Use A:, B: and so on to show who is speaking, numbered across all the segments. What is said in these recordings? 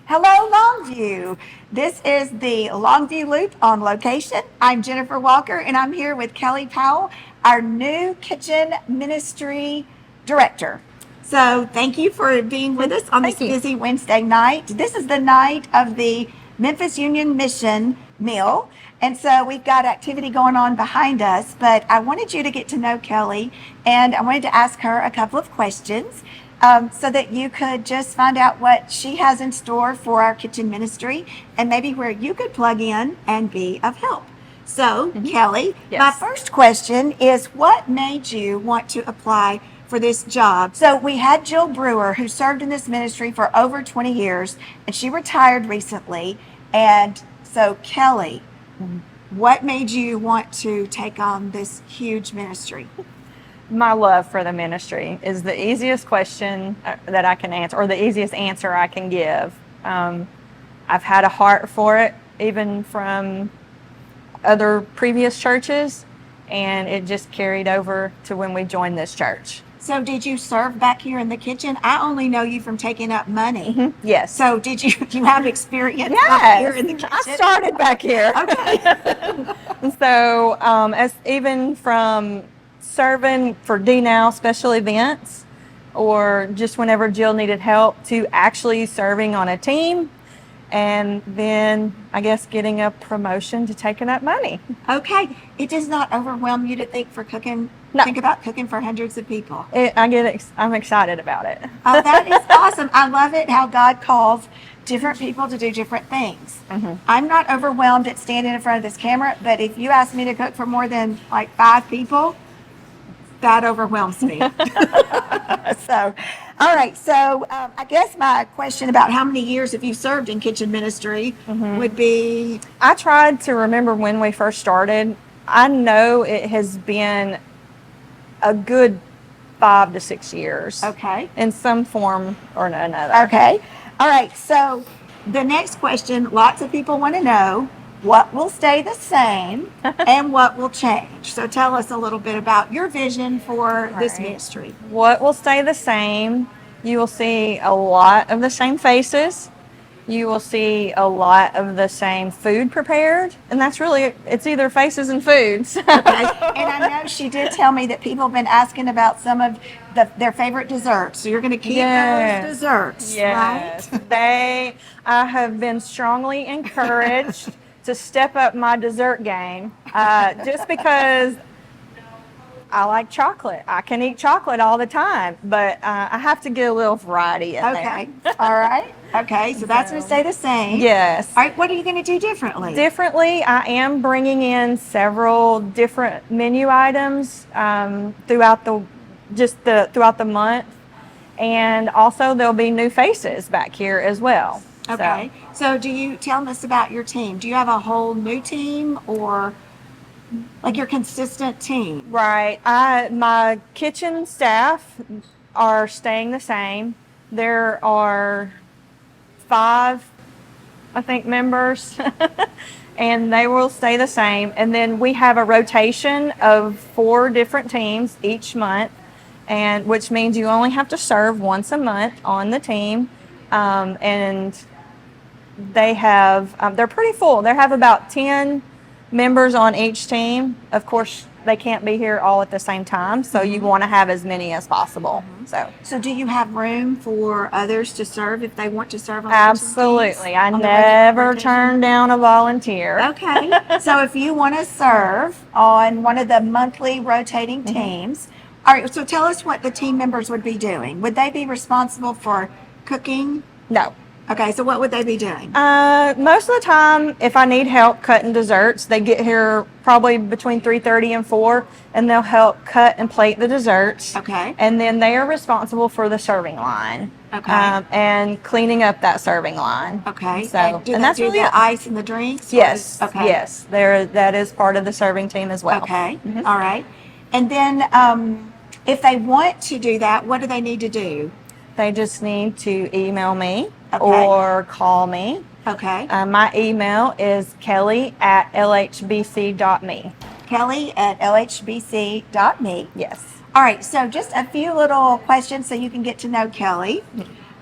A: Hello, Longview. This is the Longview Loop on location. I'm Jennifer Walker, and I'm here with Kelly Powell, our new kitchen ministry director. So thank you for being with us on this
B: Thank you.
A: busy Wednesday night. This is the night of the Memphis Union Mission meal. And so we've got activity going on behind us, but I wanted you to get to know Kelly, and I wanted to ask her a couple of questions so that you could just find out what she has in store for our kitchen ministry and maybe where you could plug in and be of help. So, Kelly, my
B: Yes.
A: first question is what made you want to apply for this job? So, we had Jill Brewer, who served in this ministry for over 20 years, and she retired recently. And so, Kelly, what made you want to take on this huge ministry?
B: My love for the ministry is the easiest question that I can answer, or the easiest answer I can give. I've had a heart for it, even from other previous churches, and it just carried over to when we joined this church.
A: So, did you serve back here in the kitchen? I only know you from taking up money.
B: Yes.
A: So, did you have experience back here in the kitchen?
B: I started back here.
A: Okay.
B: So, as even from serving for D-Now special events, or just whenever Jill needed help, to actually serving on a team, and then I guess getting a promotion to taking up money.
A: Okay. It does not overwhelm you to think
B: No.
A: think about cooking for hundreds of people.
B: I'm excited about it.
A: Oh, that is awesome. I love it how God calls different people to do different things. I'm not overwhelmed at standing in front of this camera, but if you ask me to cook for more than like 5 people, that overwhelms me. So, all right. So, I guess my question about how many years have you served in kitchen ministry would be.
B: I tried to remember when we first started. I know it has been a good 5 to 6 years.
A: Okay.
B: In some form or another.
A: Okay. All right. So, the next question lots of people want to know what will stay the same and what will change. So, tell us a little bit about your vision for this
B: Right.
A: ministry.
B: What will stay the same? You will see a lot of the same faces. You will see a lot of the same food prepared. And that's really, it's either faces and foods.
A: Okay. And I know she did tell me that people have been asking about some of their favorite desserts. So, you're going to keep
B: Yes.
A: those desserts,
B: Yes.
A: right?
B: I have been strongly encouraged to step up my dessert game, just because I like chocolate. I can eat chocolate all the time, but I have to get a little variety in
A: Okay. All right. Okay. So, that's going to stay the same.
B: Yes.
A: All right. What are you going to do differently?
B: Differently, I am bringing in several different menu items throughout the month, and also there'll be new faces back here as well.
A: Okay. So, do you tell us about your team? Do you have a whole new team or like your consistent team?
B: Right. My kitchen staff are staying the same. There are 5, I think, members, and they will stay the same. And then we have a rotation of 4 different teams each month, and which means you only have to serve once a month on the team. And they have, they're pretty full. They have about 10 members on each team. Of course, they can't be here all at the same time, so you want to have as many as possible.
A: So, do you have room for others to serve if they want to serve on the kitchen
B: Absolutely.
A: teams?
B: I
A: On the
B: never
A: rotation?
B: turn down a volunteer.
A: Okay. So, if you want to serve on one of the monthly rotating teams, all right. So, tell us what the team members would be doing. Would they be responsible for cooking?
B: No.
A: Okay. So, what would they be doing?
B: Most of the time, if I need help cutting desserts, they get here probably between 3:30 and 4, and they'll help cut and plate the desserts.
A: Okay.
B: And then they are responsible for the serving line.
A: Okay.
B: And cleaning up that serving line.
A: Okay.
B: So,
A: and do they
B: that's
A: do
B: really
A: the
B: it.
A: ice and the drinks? or
B: Yes.
A: is- Okay.
B: Yes. That is part of the serving team as well.
A: Okay. All right. And then if they want to do that, what do they need to do?
B: They just need to email me
A: Okay.
B: or call me.
A: Okay.
B: My email is kelly@lhbc.me.
A: Kelly@lhbc.me.
B: Yes.
A: All right. So just a few little questions so you can get to know Kelly.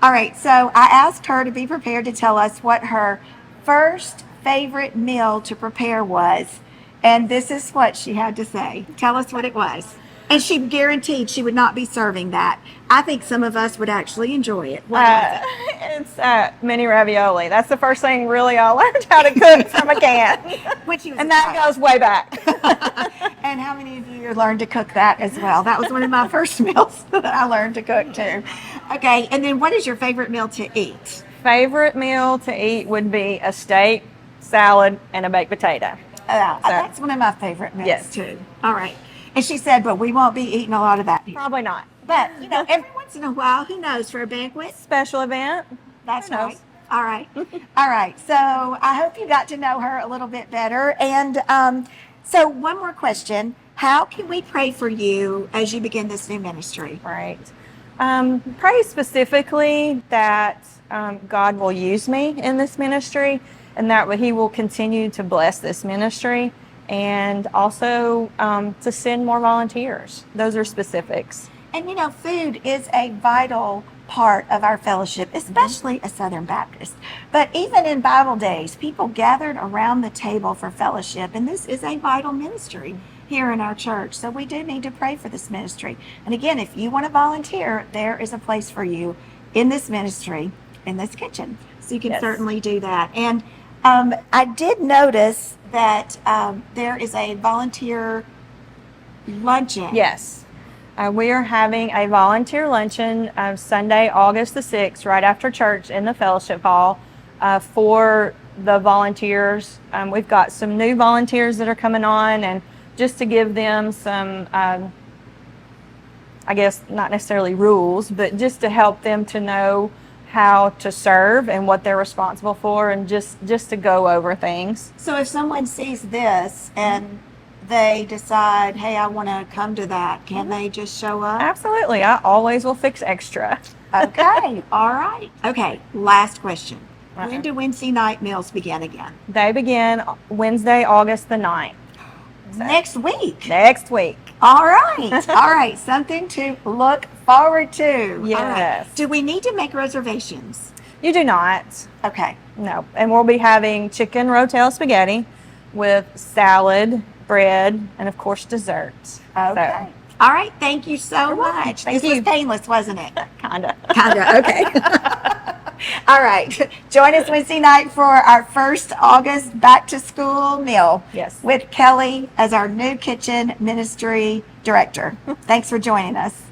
A: All right, so I asked her to be prepared to tell us what her first favorite meal to prepare was. And this is what she had to say. Tell us what it was. And she guaranteed she would not be serving that. I think some of us would actually enjoy it. What was it?
B: It's mini ravioli. That's the first thing really I learned how to cook from a can.
A: When she was
B: And
A: a
B: that
A: child.
B: goes way back.
A: And how many of you learned to cook that as well? That was one of my first meals that I learned to cook too. Okay, and then what is your favorite meal to eat?
B: Favorite meal to eat would be a steak, salad, and a baked potato.
A: That's one of my favorite meals
B: Yes.
A: too. All right. And she said, but we won't be eating a lot of that here.
B: Probably not.
A: But, every once in a while, who knows, for a banquet?
B: Special event.
A: That's
B: Who knows?
A: right. All right. All right. So I hope you got to know her a little bit better. And so one more question. How can we pray for you as you begin this new ministry?
B: Right. Pray specifically that God will use me in this ministry and that He will continue to bless this ministry and also to send more volunteers. Those are specifics.
A: And food is a vital part of our fellowship, especially a Southern Baptist. But even in Bible days, people gathered around the table for fellowship, and this is a vital ministry here in our church. So we do need to pray for this ministry. And again, if you want to volunteer, there is a place for you in this ministry, in this kitchen. So you can
B: Yes.
A: certainly do that. And I did notice that there is a volunteer luncheon.
B: Yes. We are having a volunteer luncheon Sunday, August the 6th, right after church in the fellowship hall for the volunteers. We've got some new volunteers that are coming on, and just to give them some, I guess not necessarily rules, but just to help them to know how to serve and what they're responsible for, and just to go over things.
A: So if someone sees this and they decide, hey, I want to come to that, can they just show up?
B: Absolutely. I always will fix extra.
A: Okay. All right. Okay. Last question.
B: Uh-huh.
A: When do Wednesday night meals begin again?
B: They begin Wednesday, August the 9th.
A: Next week.
B: Next week.
A: All right. All right. Something to look forward to. All right.
B: Yes.
A: Do we need to make reservations?
B: You do not.
A: Okay.
B: No. And we'll be having chicken rotel spaghetti with salad, bread, and of course dessert.
A: Okay. All right. Thank you so
B: You're welcome.
A: much.
B: Thank
A: This was
B: you.
A: painless, wasn't it?
B: Kinda.
A: Kinda. Okay. All right. Join us Wednesday night for our first August back to school meal.
B: Yes.
A: With Kelly as our new kitchen ministry director. Thanks for joining us.